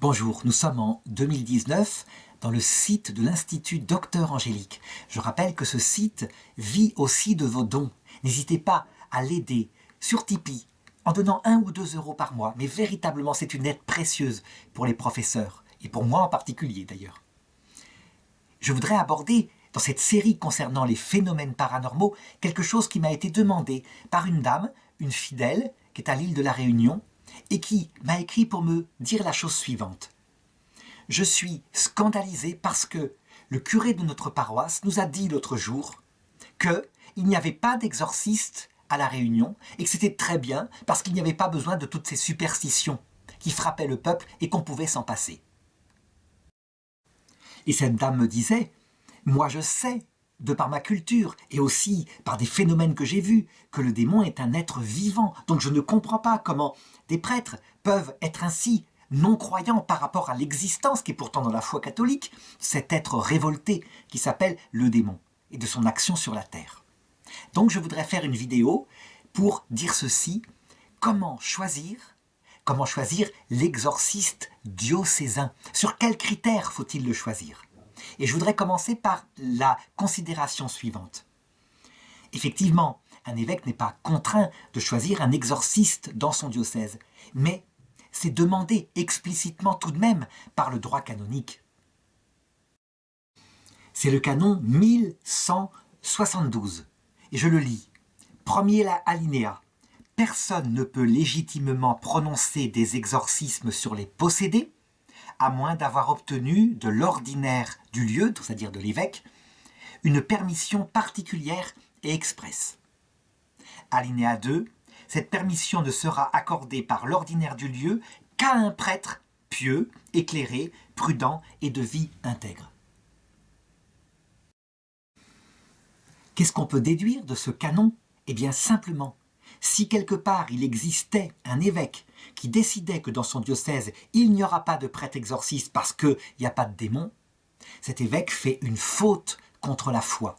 Bonjour, nous sommes en 2019 dans le site de l'Institut Docteur Angélique. Je rappelle que ce site vit aussi de vos dons. N'hésitez pas à l'aider sur Tipeee en donnant 1 ou 2 euros par mois. Mais véritablement, c'est une aide précieuse pour les professeurs et pour moi en particulier d'ailleurs. Je voudrais aborder dans cette série concernant les phénomènes paranormaux quelque chose qui m'a été demandé par une dame, une fidèle, qui est à l'île de la Réunion, et qui m'a écrit pour me dire la chose suivante. Je suis scandalisé parce que le curé de notre paroisse nous a dit l'autre jour qu'il n'y avait pas d'exorciste à la Réunion et que c'était très bien parce qu'il n'y avait pas besoin de toutes ces superstitions qui frappaient le peuple et qu'on pouvait s'en passer. Et cette dame me disait, moi je sais, de par ma culture et aussi par des phénomènes que j'ai vus, que le démon est un être vivant. Donc je ne comprends pas comment des prêtres peuvent être ainsi non-croyants par rapport à l'existence, qui est pourtant dans la foi catholique, cet être révolté qui s'appelle le démon et de son action sur la terre. Donc je voudrais faire une vidéo pour dire ceci, comment choisir l'exorciste diocésain. Sur quels critères faut-il le choisir? Et je voudrais commencer par la considération suivante. Effectivement, un évêque n'est pas contraint de choisir un exorciste dans son diocèse, mais c'est demandé explicitement tout de même par le droit canonique. C'est le canon 1172, et je le lis. Premier alinéa. Personne ne peut légitimement prononcer des exorcismes sur les possédés, à moins d'avoir obtenu de l'ordinaire du lieu, c'est-à-dire de l'évêque, une permission particulière et expresse. Alinéa 2. Cette permission ne sera accordée par l'ordinaire du lieu qu'à un prêtre pieux, éclairé, prudent et de vie intègre. Qu'est-ce qu'on peut déduire de ce canon? Eh bien simplement, si quelque part il existait un évêque qui décidait que dans son diocèse il n'y aura pas de prêtre exorciste parce qu'il n'y a pas de démon, cet évêque fait une faute contre la foi.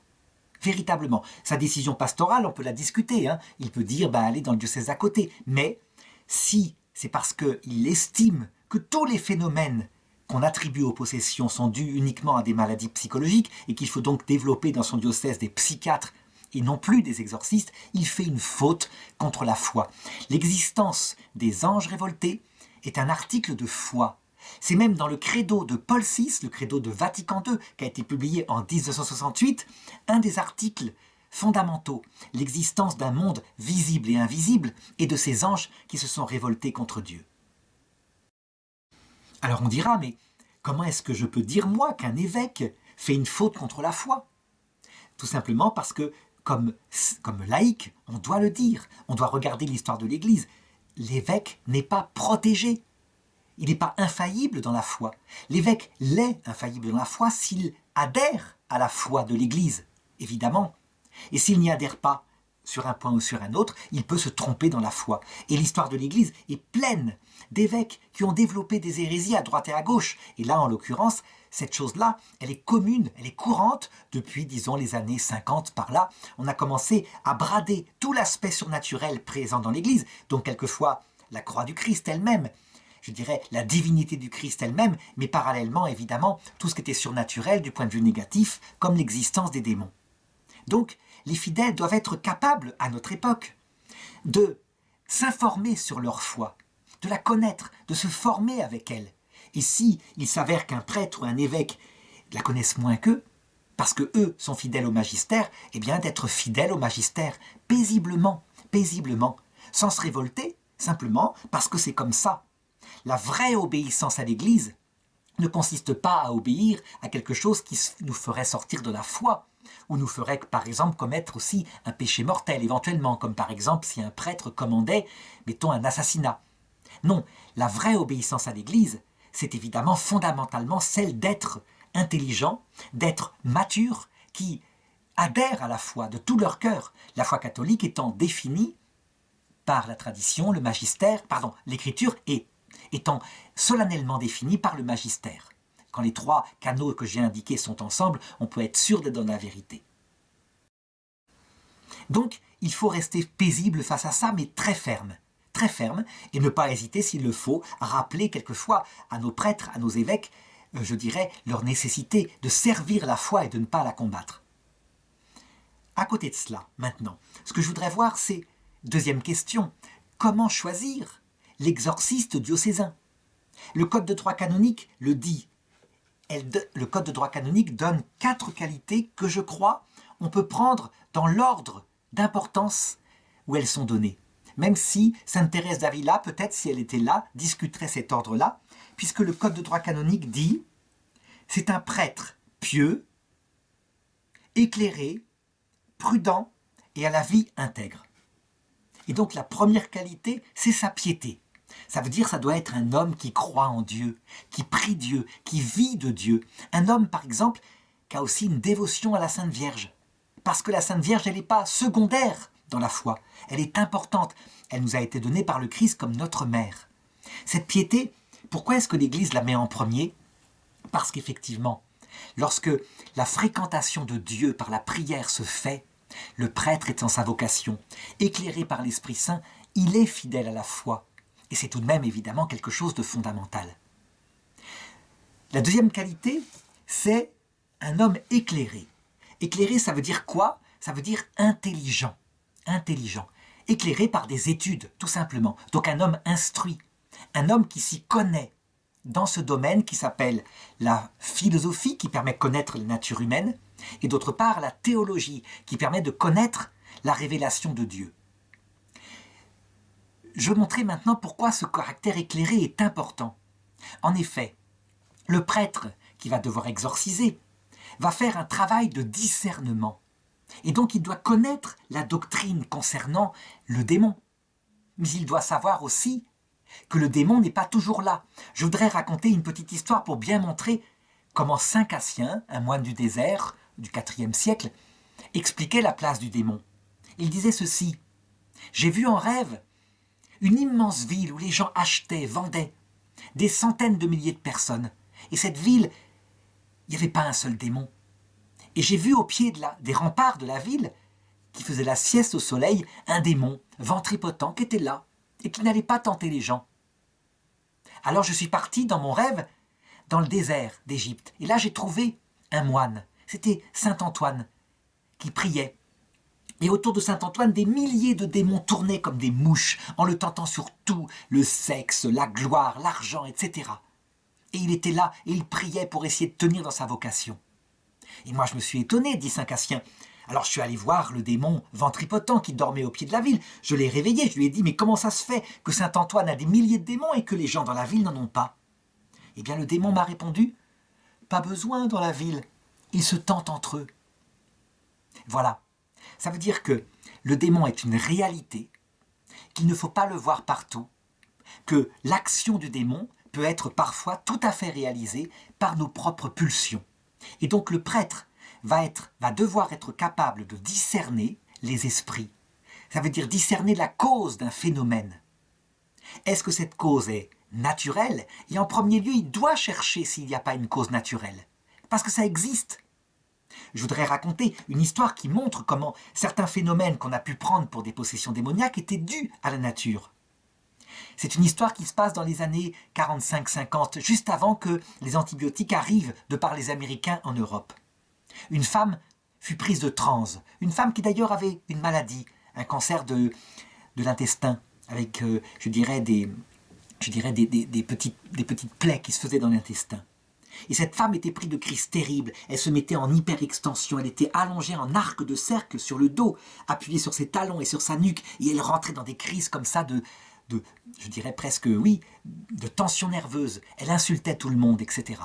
Véritablement. Sa décision pastorale, on peut la discuter. Il peut dire, allez dans le diocèse à côté. Mais si c'est parce qu'il estime que tous les phénomènes qu'on attribue aux possessions sont dus uniquement à des maladies psychologiques et qu'il faut donc développer dans son diocèse des psychiatres et non plus des exorcistes, il fait une faute contre la foi. L'existence des anges révoltés est un article de foi. C'est même dans le credo de Paul VI, le credo de Vatican II, qui a été publié en 1968, un des articles fondamentaux, l'existence d'un monde visible et invisible et de ces anges qui se sont révoltés contre Dieu. Alors on dira, mais comment est-ce que je peux dire moi qu'un évêque fait une faute contre la foi? Tout simplement parce que comme laïc, on doit le dire, on doit regarder l'histoire de l'Église. L'évêque n'est pas protégé, il n'est pas infaillible dans la foi. L'évêque l'est infaillible dans la foi s'il adhère à la foi de l'Église, évidemment. Et s'il n'y adhère pas sur un point ou sur un autre, il peut se tromper dans la foi. Et l'histoire de l'Église est pleine d'évêques qui ont développé des hérésies à droite et à gauche. Et là, en l'occurrence, cette chose-là, elle est commune, elle est courante depuis, disons, les années 50 par là. On a commencé à brader tout l'aspect surnaturel présent dans l'Église, donc quelquefois la croix du Christ elle-même, je dirais la divinité du Christ elle-même, mais parallèlement, évidemment, tout ce qui était surnaturel du point de vue négatif, comme l'existence des démons. Donc, les fidèles doivent être capables, à notre époque, de s'informer sur leur foi, de la connaître, de se former avec elle. Et si il s'avère qu'un prêtre ou un évêque la connaissent moins qu'eux, parce que eux sont fidèles au magistère, eh bien d'être fidèles au magistère, paisiblement, sans se révolter, simplement parce que c'est comme ça. La vraie obéissance à l'Église ne consiste pas à obéir à quelque chose qui nous ferait sortir de la foi, ou nous ferait, par exemple, commettre aussi un péché mortel, éventuellement, comme par exemple si un prêtre commandait, mettons, un assassinat. Non, la vraie obéissance à l'Église, c'est évidemment fondamentalement celle d'être intelligent, d'être mature, qui adhèrent à la foi de tout leur cœur, la foi catholique étant définie par la tradition, le magistère, l'Écriture et étant solennellement définie par le magistère. Quand les 3 canaux que j'ai indiqués sont ensemble, on peut être sûr d'être dans la vérité. Donc, il faut rester paisible face à ça, mais très ferme, très ferme et ne pas hésiter, s'il le faut, à rappeler quelquefois à nos prêtres, à nos évêques, je dirais, leur nécessité de servir la foi et de ne pas la combattre. À côté de cela, maintenant, ce que je voudrais voir, c'est, deuxième question, comment choisir l'exorciste diocésain? Le Code de droit canonique le dit. Le Code de droit canonique donne 4 qualités que je crois on peut prendre dans l'ordre d'importance où elles sont données. Même si Sainte Thérèse d'Avila, peut-être si elle était là, discuterait cet ordre-là, puisque le Code de droit canonique dit « c'est un prêtre pieux, éclairé, prudent et à la vie intègre ». Et donc la première qualité, c'est sa piété. Ça veut dire que ça doit être un homme qui croit en Dieu, qui prie Dieu, qui vit de Dieu. Un homme, par exemple, qui a aussi une dévotion à la Sainte Vierge. Parce que la Sainte Vierge, elle n'est pas secondaire dans la foi. Elle est importante. Elle nous a été donnée par le Christ comme notre mère. Cette piété, pourquoi est-ce que l'Église la met en premier? Parce qu'effectivement, lorsque la fréquentation de Dieu par la prière se fait, le prêtre est en sa vocation. Éclairé par l'Esprit Saint, il est fidèle à la foi. Et c'est tout de même évidemment quelque chose de fondamental. La deuxième qualité, c'est un homme éclairé. Éclairé, ça veut dire quoi? Ça veut dire intelligent. Intelligent. Éclairé par des études, tout simplement. Donc un homme instruit. Un homme qui s'y connaît dans ce domaine qui s'appelle la philosophie, qui permet de connaître la nature humaine, et d'autre part la théologie, qui permet de connaître la révélation de Dieu. Je vais montrer maintenant pourquoi ce caractère éclairé est important. En effet, le prêtre qui va devoir exorciser va faire un travail de discernement. Et donc il doit connaître la doctrine concernant le démon. Mais il doit savoir aussi que le démon n'est pas toujours là. Je voudrais raconter une petite histoire pour bien montrer comment saint Cassien, un moine du désert du IVe siècle, expliquait la place du démon. Il disait ceci: « J'ai vu en rêve une immense ville où les gens achetaient, vendaient, des centaines de milliers de personnes. Et cette ville, il n'y avait pas un seul démon. Et j'ai vu au pied des remparts de la ville, qui faisait la sieste au soleil, un démon ventripotent qui était là et qui n'allait pas tenter les gens. Alors je suis parti dans mon rêve dans le désert d'Égypte. Et là j'ai trouvé un moine. C'était saint Antoine qui priait. Et autour de saint Antoine, des milliers de démons tournaient comme des mouches, en le tentant sur tout, le sexe, la gloire, l'argent, etc. Et il était là, et il priait pour essayer de tenir dans sa vocation. Et moi je me suis étonné, dit saint Cassien. Alors je suis allé voir le démon ventripotent qui dormait au pied de la ville. Je l'ai réveillé, je lui ai dit, mais comment ça se fait que saint Antoine a des milliers de démons et que les gens dans la ville n'en ont pas? Eh bien le démon m'a répondu, pas besoin dans la ville, ils se tentent entre eux. Voilà. Ça veut dire que le démon est une réalité, qu'il ne faut pas le voir partout, que l'action du démon peut être parfois tout à fait réalisée par nos propres pulsions. Et donc le prêtre va devoir être capable de discerner les esprits. Ça veut dire discerner la cause d'un phénomène. Est-ce que cette cause est naturelle? Et en premier lieu, il doit chercher s'il n'y a pas une cause naturelle. Parce que ça existe. Je voudrais raconter une histoire qui montre comment certains phénomènes qu'on a pu prendre pour des possessions démoniaques étaient dus à la nature. C'est une histoire qui se passe dans les années 45-50, juste avant que les antibiotiques arrivent de par les Américains en Europe. Une femme fut prise de transe, une femme qui d'ailleurs avait une maladie, un cancer de l'intestin, avec, des petites plaies qui se faisaient dans l'intestin. Et cette femme était prise de crises terribles, elle se mettait en hyperextension, elle était allongée en arc de cercle sur le dos, appuyée sur ses talons et sur sa nuque, et elle rentrait dans des crises comme ça de tension nerveuse. Elle insultait tout le monde, etc.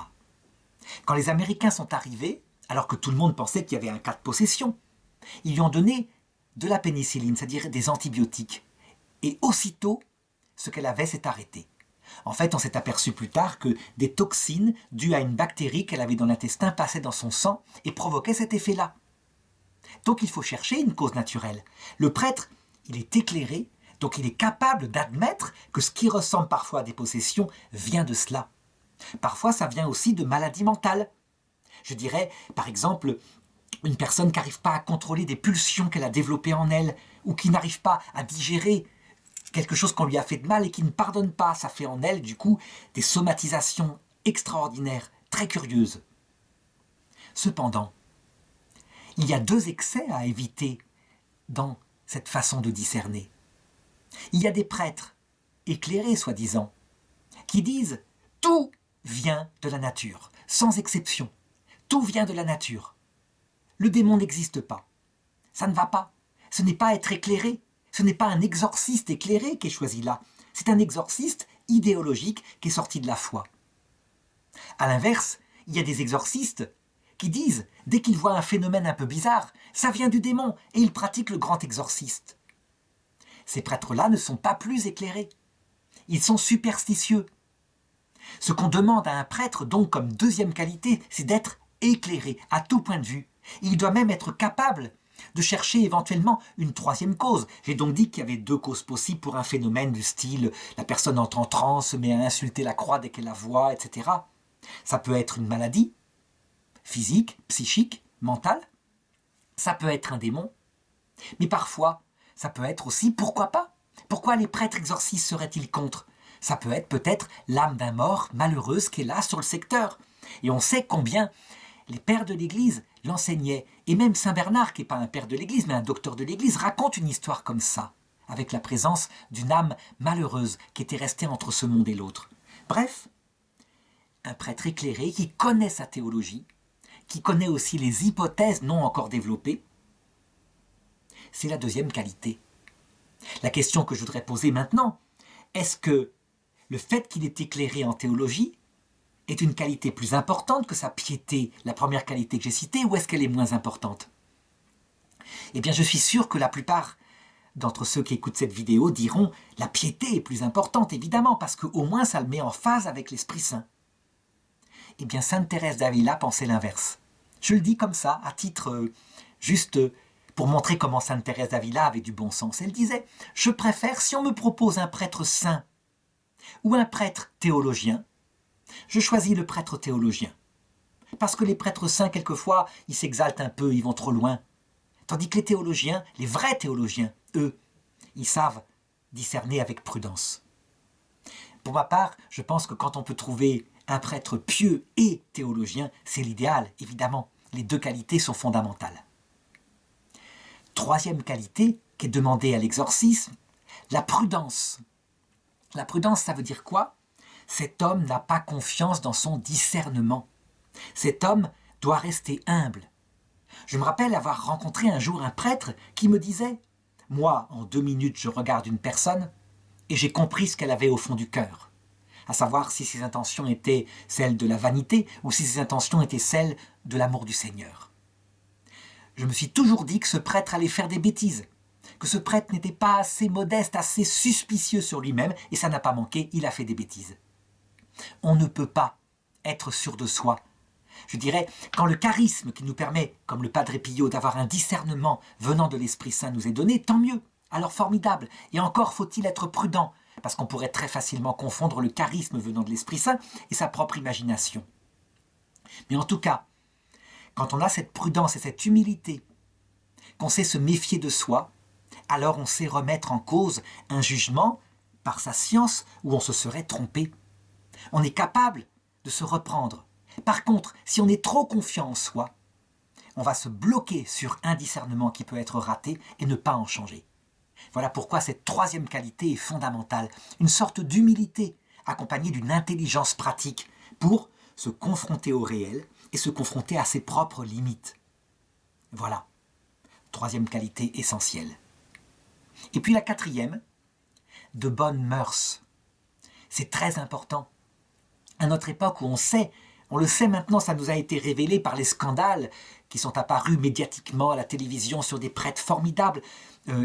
Quand les Américains sont arrivés, alors que tout le monde pensait qu'il y avait un cas de possession, ils lui ont donné de la pénicilline, c'est-à-dire des antibiotiques. Et aussitôt, ce qu'elle avait s'est arrêté. En fait, on s'est aperçu plus tard que des toxines dues à une bactérie qu'elle avait dans l'intestin passaient dans son sang et provoquaient cet effet-là. Donc il faut chercher une cause naturelle. Le prêtre, il est éclairé, donc il est capable d'admettre que ce qui ressemble parfois à des possessions vient de cela. Parfois, ça vient aussi de maladies mentales. Je dirais, par exemple, une personne qui n'arrive pas à contrôler des pulsions qu'elle a développées en elle, ou qui n'arrive pas à digérer quelque chose qu'on lui a fait de mal et qui ne pardonne pas. Ça fait en elle, du coup, des somatisations extraordinaires, très curieuses. Cependant, il y a deux excès à éviter dans cette façon de discerner. Il y a des prêtres, éclairés soi-disant, qui disent « tout vient de la nature, sans exception. Tout vient de la nature. Le démon n'existe pas. Ça ne va pas. Ce n'est pas être éclairé. Ce n'est pas un exorciste éclairé qui est choisi là. C'est un exorciste idéologique qui est sorti de la foi. » À l'inverse, il y a des exorcistes qui disent, dès qu'ils voient un phénomène un peu bizarre, ça vient du démon, et ils pratiquent le grand exorciste. Ces prêtres-là ne sont pas plus éclairés. Ils sont superstitieux. Ce qu'on demande à un prêtre, donc comme deuxième qualité, c'est d'être éclairé à tout point de vue. Il doit même être capable de chercher éventuellement une troisième cause. J'ai donc dit qu'il y avait deux causes possibles pour un phénomène du style la personne entre en transe, se met à insulter la croix dès qu'elle la voit, etc. Ça peut être une maladie physique, psychique, mentale. Ça peut être un démon. Mais parfois, ça peut être aussi, pourquoi pas? Pourquoi les prêtres exorcistes seraient-ils contre? Ça peut être peut-être l'âme d'un mort malheureuse qui est là sur le secteur. Et on sait combien les pères de l'Église l'enseignaient. Et même Saint Bernard, qui n'est pas un père de l'Église, mais un docteur de l'Église, raconte une histoire comme ça, avec la présence d'une âme malheureuse qui était restée entre ce monde et l'autre. Bref, un prêtre éclairé qui connaît sa théologie, qui connaît aussi les hypothèses non encore développées, c'est la deuxième qualité. La question que je voudrais poser maintenant, est-ce que le fait qu'il est éclairé en théologie est une qualité plus importante que sa piété, la première qualité que j'ai citée, ou est-ce qu'elle est moins importante? Eh bien, je suis sûr que la plupart d'entre ceux qui écoutent cette vidéo diront « la piété est plus importante, évidemment, parce qu'au moins ça le met en phase avec l'Esprit Saint. » Eh bien, Sainte Thérèse d'Avila pensait l'inverse. Je le dis comme ça, à titre juste pour montrer comment Sainte Thérèse d'Avila avait du bon sens. Elle disait « Je préfère, si on me propose un prêtre saint ou un prêtre théologien, je choisis le prêtre théologien. Parce que les prêtres saints, quelquefois, ils s'exaltent un peu, ils vont trop loin. Tandis que les théologiens, les vrais théologiens, eux, ils savent discerner avec prudence. » Pour ma part, je pense que quand on peut trouver un prêtre pieux et théologien, c'est l'idéal, évidemment. Les deux qualités sont fondamentales. Troisième qualité qui est demandée à l'exorcisme, la prudence. La prudence, ça veut dire quoi? Cet homme n'a pas confiance dans son discernement. Cet homme doit rester humble. Je me rappelle avoir rencontré un jour un prêtre qui me disait « Moi, en 2 minutes, je regarde une personne et j'ai compris ce qu'elle avait au fond du cœur. » À savoir si ses intentions étaient celles de la vanité ou si ses intentions étaient celles de l'amour du Seigneur. Je me suis toujours dit que ce prêtre allait faire des bêtises, que ce prêtre n'était pas assez modeste, assez suspicieux sur lui-même, et ça n'a pas manqué, il a fait des bêtises. On ne peut pas être sûr de soi. Je dirais, quand le charisme qui nous permet, comme le Padre Pio, d'avoir un discernement venant de l'Esprit Saint nous est donné, tant mieux, alors formidable. Et encore faut-il être prudent, parce qu'on pourrait très facilement confondre le charisme venant de l'Esprit Saint et sa propre imagination. Mais en tout cas, quand on a cette prudence et cette humilité, qu'on sait se méfier de soi, alors on sait remettre en cause un jugement par sa science où on se serait trompé. On est capable de se reprendre. Par contre, si on est trop confiant en soi, on va se bloquer sur un discernement qui peut être raté et ne pas en changer. Voilà pourquoi cette troisième qualité est fondamentale, une sorte d'humilité accompagnée d'une intelligence pratique pour se confronter au réel et se confronter à ses propres limites. Voilà, troisième qualité essentielle. Et puis la quatrième, de bonnes mœurs. C'est très important. À notre époque où on le sait maintenant, ça nous a été révélé par les scandales qui sont apparus médiatiquement à la télévision sur des prêtres formidables,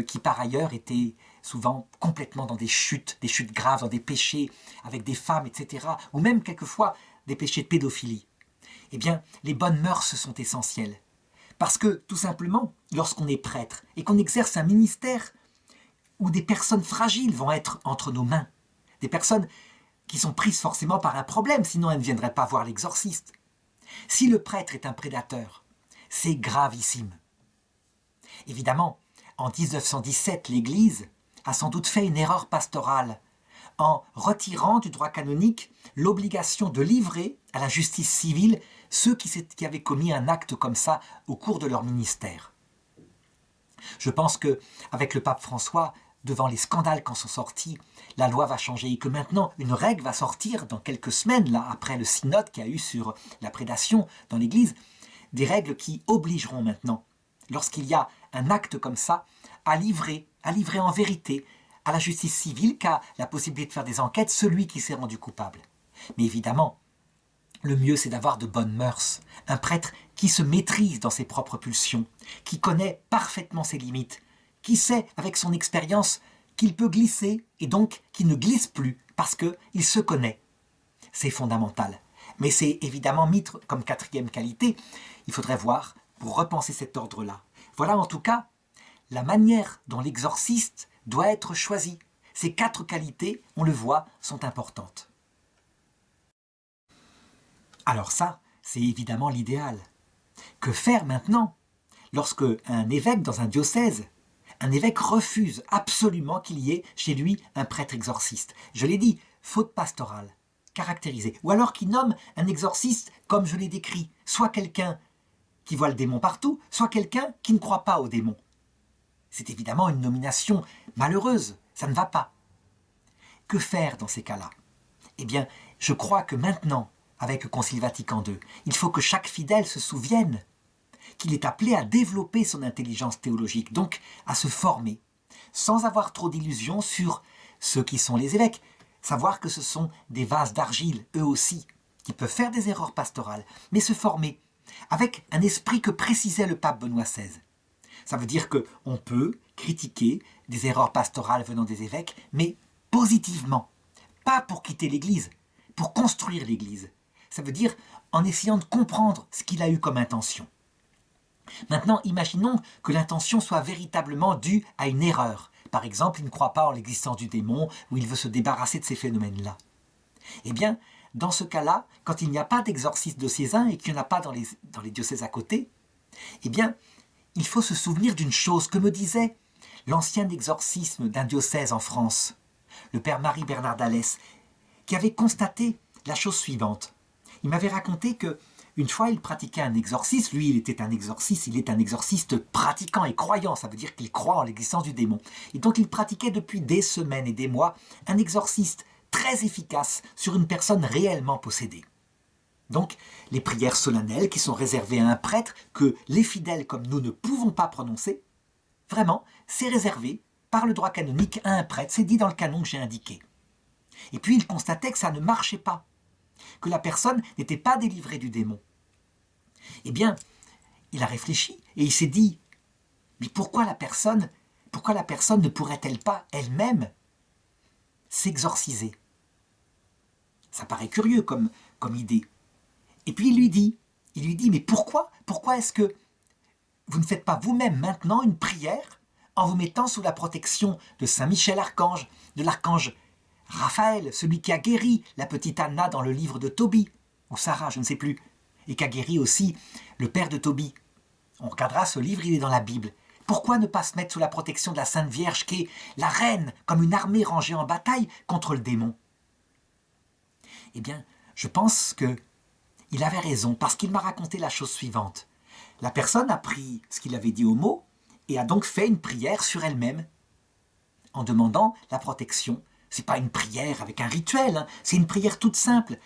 qui par ailleurs étaient souvent complètement dans des chutes graves, dans des péchés avec des femmes, etc. Ou même quelquefois des péchés de pédophilie. Eh bien, les bonnes mœurs sont essentielles. Parce que, tout simplement, lorsqu'on est prêtre et qu'on exerce un ministère où des personnes fragiles vont être entre nos mains, des personnes qui sont prises forcément par un problème, sinon elles ne viendraient pas voir l'exorciste. Si le prêtre est un prédateur, c'est gravissime. Évidemment, en 1917, l'Église a sans doute fait une erreur pastorale en retirant du droit canonique l'obligation de livrer à la justice civile ceux qui avaient commis un acte comme ça au cours de leur ministère. Je pense qu'avec le pape François, devant les scandales qui en sont sortis, la loi va changer et que maintenant une règle va sortir dans quelques semaines, là, après le synode qu'il y a eu sur la prédation dans l'Église, des règles qui obligeront maintenant, lorsqu'il y a un acte comme ça, à livrer en vérité à la justice civile qu'a la possibilité de faire des enquêtes celui qui s'est rendu coupable. Mais évidemment, le mieux c'est d'avoir de bonnes mœurs, un prêtre qui se maîtrise dans ses propres pulsions, qui connaît parfaitement ses limites, qui sait avec son expérience qu'il peut glisser et donc qui ne glisse plus parce qu'il se connaît. C'est fondamental. Mais c'est évidemment mis comme quatrième qualité, il faudrait voir pour repenser cet ordre-là. Voilà en tout cas la manière dont l'exorciste doit être choisi. Ces 4 qualités, on le voit, sont importantes. Alors ça, c'est évidemment l'idéal. Que faire maintenant lorsque un évêque dans un diocèse, un évêque refuse absolument qu'il y ait chez lui un prêtre exorciste? Je l'ai dit, faute pastorale, caractérisée. Ou alors qu'il nomme un exorciste comme je l'ai décrit, soit quelqu'un qui voit le démon partout, soit quelqu'un qui ne croit pas au démon. C'est évidemment une nomination malheureuse, ça ne va pas. Que faire dans ces cas-là? Eh bien, je crois que maintenant, avec le Concile Vatican II, il faut que chaque fidèle se souvienne qu'il est appelé à développer son intelligence théologique, donc à se former, sans avoir trop d'illusions sur ceux qui sont les évêques. Savoir que ce sont des vases d'argile, eux aussi, qui peuvent faire des erreurs pastorales, mais se former avec un esprit que précisait le pape Benoît XVI. Ça veut dire qu'on peut critiquer des erreurs pastorales venant des évêques, mais positivement, pas pour quitter l'Église, pour construire l'Église. Ça veut dire en essayant de comprendre ce qu'il a eu comme intention. Maintenant, imaginons que l'intention soit véritablement due à une erreur. Par exemple, il ne croit pas en l'existence du démon ou il veut se débarrasser de ces phénomènes-là. Eh bien, dans ce cas-là, quand il n'y a pas d'exorcisme diocésain et qu'il n'y en a pas dans les diocèses à côté, eh bien, il faut se souvenir d'une chose que me disait l'ancien exorcisme d'un diocèse en France, le père Marie-Bernard d'Alès, qui avait constaté la chose suivante. Il m'avait raconté que une fois, il pratiquait un exorcisme. Lui, il est un exorciste pratiquant et croyant. Ça veut dire qu'il croit en l'existence du démon. Et donc, il pratiquait depuis des semaines et des mois un exorciste très efficace sur une personne réellement possédée. Donc, les prières solennelles qui sont réservées à un prêtre, que les fidèles comme nous ne pouvons pas prononcer, vraiment, c'est réservé par le droit canonique à un prêtre. C'est dit dans le canon que j'ai indiqué. Et puis, il constatait que ça ne marchait pas, que la personne n'était pas délivrée du démon. Eh bien, il a réfléchi et il s'est dit, mais pourquoi la personne ne pourrait-elle pas elle-même s'exorciser? Ça paraît curieux comme idée. Et puis il lui dit, mais pourquoi est-ce que vous ne faites pas vous-même maintenant une prière en vous mettant sous la protection de Saint Michel Archange, de l'archange Raphaël, celui qui a guéri la petite Anna dans le livre de Tobie, ou Sarah, je ne sais plus, et qui a guéri aussi le père de Tobie. On regardera ce livre, il est dans la Bible. Pourquoi ne pas se mettre sous la protection de la Sainte Vierge qui est la reine, comme une armée rangée en bataille contre le démon? Eh bien, je pense qu'il avait raison, parce qu'il m'a raconté la chose suivante. La personne a pris ce qu'il avait dit au mot, et a donc fait une prière sur elle-même, en demandant la protection. C'est pas une prière avec un rituel, hein. C'est une prière toute simple.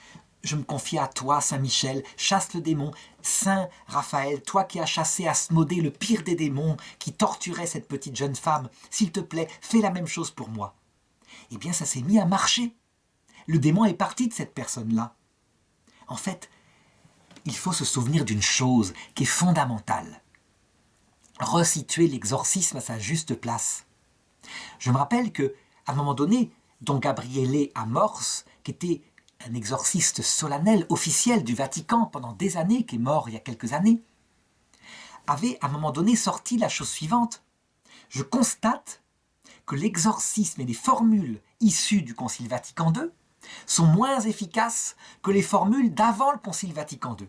Je me confie à toi, Saint Michel, chasse le démon. Saint Raphaël, toi qui as chassé Asmodée, le pire des démons, qui torturait cette petite jeune femme, s'il te plaît, fais la même chose pour moi. Eh bien, ça s'est mis à marcher. Le démon est parti de cette personne-là. En fait, il faut se souvenir d'une chose qui est fondamentale. Resituer l'exorcisme à sa juste place. Je me rappelle qu'à un moment donné, Don Gabriele Amorce, qui était un exorciste solennel officiel du Vatican pendant des années, qui est mort il y a quelques années, avait à un moment donné sorti la chose suivante. Je constate que l'exorcisme et les formules issues du Concile Vatican II sont moins efficaces que les formules d'avant le Concile Vatican II.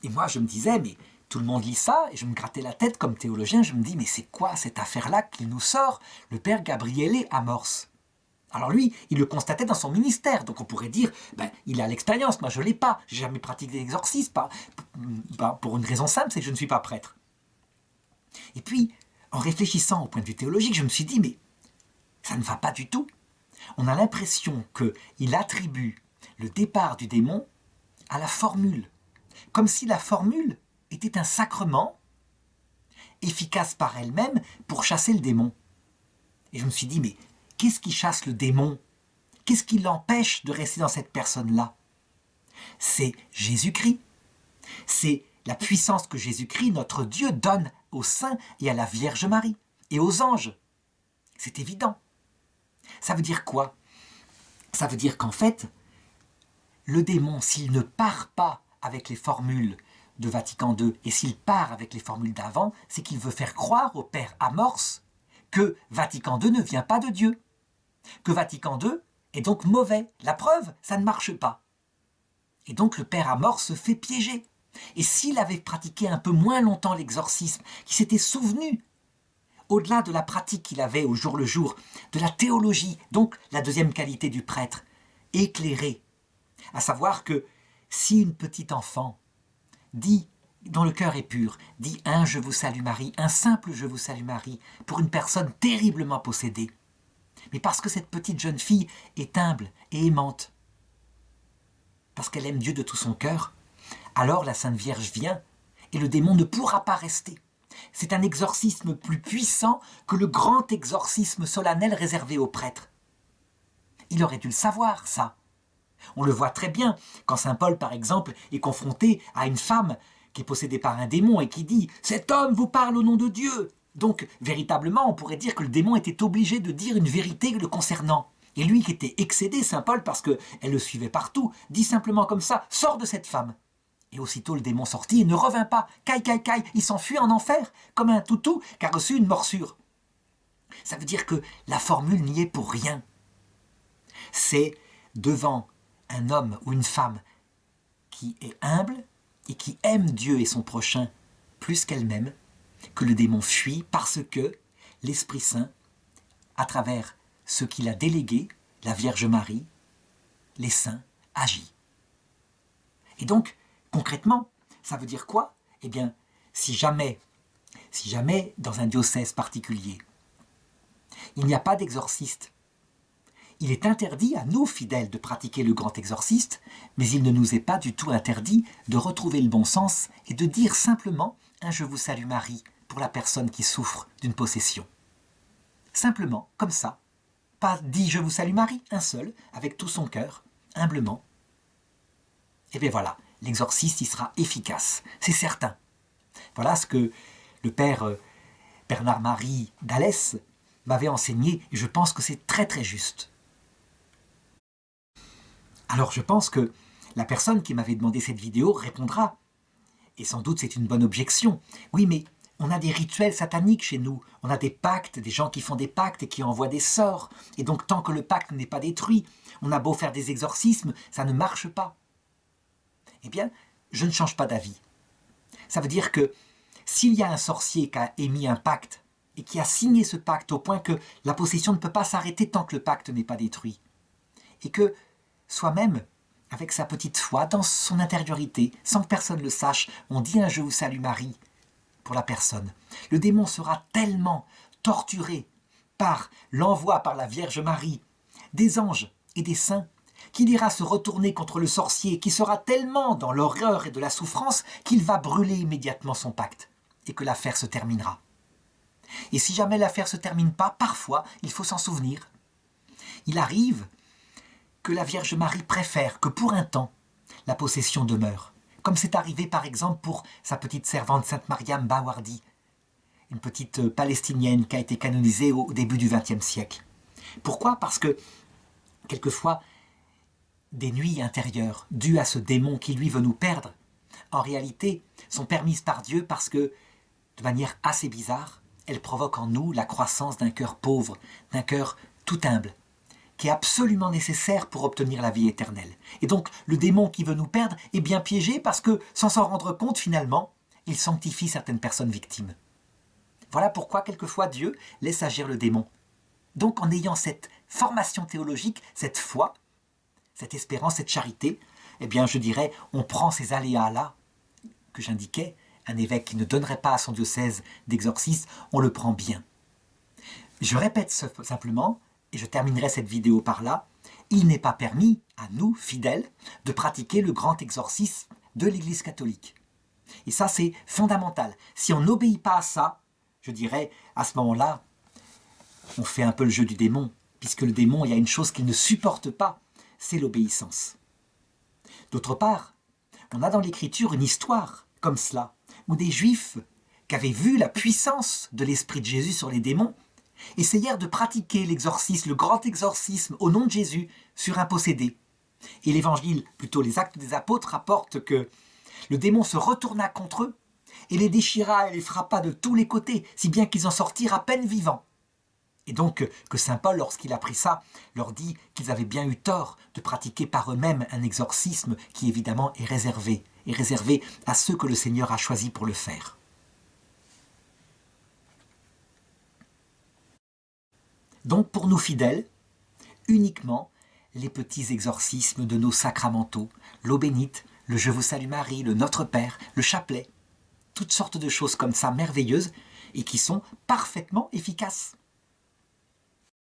Et moi je me disais, mais tout le monde lit ça, et je me grattais la tête comme théologien, je me dis, mais c'est quoi cette affaire-là qu'il nous sort, le père Gabriele Amorce? Alors lui, il le constatait dans son ministère, donc on pourrait dire, ben, il a l'expérience, moi je ne l'ai pas, j'ai jamais pratiqué l'exorcisme, pour une raison simple, c'est que je ne suis pas prêtre. Et puis, en réfléchissant au point de vue théologique, je me suis dit, mais ça ne va pas du tout. On a l'impression qu'il attribue le départ du démon à la formule, comme si la formule était un sacrement efficace par elle-même pour chasser le démon. Et je me suis dit, mais qu'est-ce qui chasse le démon? Qu'est-ce qui l'empêche de rester dans cette personne-là? C'est Jésus-Christ. C'est la puissance que Jésus-Christ, notre Dieu, donne aux saints et à la Vierge Marie et aux anges. C'est évident. Ça veut dire quoi? Ça veut dire qu'en fait, le démon, s'il ne part pas avec les formules de Vatican II et s'il part avec les formules d'avant, c'est qu'il veut faire croire au père Amorce que Vatican II ne vient pas de Dieu, que Vatican II est donc mauvais. La preuve, ça ne marche pas. Et donc le père Amorce se fait piéger. Et s'il avait pratiqué un peu moins longtemps l'exorcisme, qu'il s'était souvenu, au-delà de la pratique qu'il avait au jour le jour, de la théologie, donc la deuxième qualité du prêtre, éclairé, à savoir que si une petite enfant dit, dont le cœur est pur, dit un « Je vous salue Marie », un simple « Je vous salue Marie » pour une personne terriblement possédée, mais parce que cette petite jeune fille est humble et aimante, parce qu'elle aime Dieu de tout son cœur, alors la Sainte Vierge vient et le démon ne pourra pas rester. C'est un exorcisme plus puissant que le grand exorcisme solennel réservé aux prêtres. Il aurait dû le savoir, ça. On le voit très bien quand saint Paul, par exemple, est confronté à une femme qui est possédée par un démon et qui dit « Cet homme vous parle au nom de Dieu !» Donc, véritablement, on pourrait dire que le démon était obligé de dire une vérité le concernant. Et lui qui était excédé, saint Paul, parce qu'elle le suivait partout, dit simplement comme ça « Sors de cette femme !» Et aussitôt le démon sortit et ne revint pas. Caille, caille, caille, il s'enfuit en enfer, comme un toutou qui a reçu une morsure. Ça veut dire que la formule n'y est pour rien. C'est devant un homme ou une femme qui est humble et qui aime Dieu et son prochain plus qu'elle-même, que le démon fuit parce que l'Esprit Saint, à travers ce qu'il a délégué, la Vierge Marie, les saints, agit. Et donc, concrètement, ça veut dire quoi? Eh bien, si jamais, dans un diocèse particulier, il n'y a pas d'exorciste, il est interdit à nous, fidèles, de pratiquer le grand exorciste, mais il ne nous est pas du tout interdit de retrouver le bon sens et de dire simplement un « Je vous salue Marie » pour la personne qui souffre d'une possession. Simplement, comme ça. Pas dit « Je vous salue Marie », un seul, avec tout son cœur, humblement. Et bien voilà, l'exorciste, il sera efficace, c'est certain. Voilà ce que le père Bernard-Marie d'Alès m'avait enseigné, et je pense que c'est très très juste. Alors je pense que la personne qui m'avait demandé cette vidéo répondra, et sans doute c'est une bonne objection. Oui, mais on a des rituels sataniques chez nous, on a des pactes, des gens qui font des pactes et qui envoient des sorts, et donc tant que le pacte n'est pas détruit, on a beau faire des exorcismes, ça ne marche pas. Eh bien, je ne change pas d'avis. Ça veut dire que s'il y a un sorcier qui a émis un pacte et qui a signé ce pacte au point que la possession ne peut pas s'arrêter tant que le pacte n'est pas détruit, et que soi-même, avec sa petite foi, dans son intériorité, sans que personne le sache, on dit un « Je vous salue Marie » pour la personne. Le démon sera tellement torturé par l'envoi par la Vierge Marie des anges et des saints qu'il ira se retourner contre le sorcier, qui sera tellement dans l'horreur et de la souffrance qu'il va brûler immédiatement son pacte et que l'affaire se terminera. Et si jamais l'affaire ne se termine pas, parfois, il faut s'en souvenir. Il arrive que la Vierge Marie préfère que pour un temps, la possession demeure. Comme c'est arrivé par exemple pour sa petite servante Sainte Mariam Bawardi, une petite palestinienne qui a été canonisée au début du XXe siècle. Pourquoi? Parce que, quelquefois, des nuits intérieures, dues à ce démon qui lui veut nous perdre, en réalité, sont permises par Dieu parce que, de manière assez bizarre, elles provoquent en nous la croissance d'un cœur pauvre, d'un cœur tout humble, qui est absolument nécessaire pour obtenir la vie éternelle. Et donc, le démon qui veut nous perdre est bien piégé parce que, sans s'en rendre compte finalement, il sanctifie certaines personnes victimes. Voilà pourquoi quelquefois Dieu laisse agir le démon. Donc en ayant cette formation théologique, cette foi, cette espérance, cette charité, eh bien je dirais, on prend ces aléas-là que j'indiquais, un évêque qui ne donnerait pas à son diocèse d'exorcisme, on le prend bien. Je répète simplement, et je terminerai cette vidéo par là, il n'est pas permis à nous, fidèles, de pratiquer le grand exorcisme de l'Église catholique. Et ça, c'est fondamental. Si on n'obéit pas à ça, je dirais, à ce moment-là, on fait un peu le jeu du démon, puisque le démon, il y a une chose qu'il ne supporte pas, c'est l'obéissance. D'autre part, on a dans l'Écriture une histoire comme cela, où des Juifs qui avaient vu la puissance de l'Esprit de Jésus sur les démons, essayèrent de pratiquer l'exorcisme, le grand exorcisme au nom de Jésus sur un possédé. Et l'Évangile, plutôt les Actes des Apôtres, rapportent que le démon se retourna contre eux et les déchira et les frappa de tous les côtés, si bien qu'ils en sortirent à peine vivants. Et donc que saint Paul, lorsqu'il apprit ça, leur dit qu'ils avaient bien eu tort de pratiquer par eux-mêmes un exorcisme qui évidemment est réservé à ceux que le Seigneur a choisis pour le faire. Donc pour nous fidèles, uniquement les petits exorcismes de nos sacramentaux, l'eau bénite, le Je vous salue Marie, le Notre Père, le chapelet, toutes sortes de choses comme ça merveilleuses et qui sont parfaitement efficaces.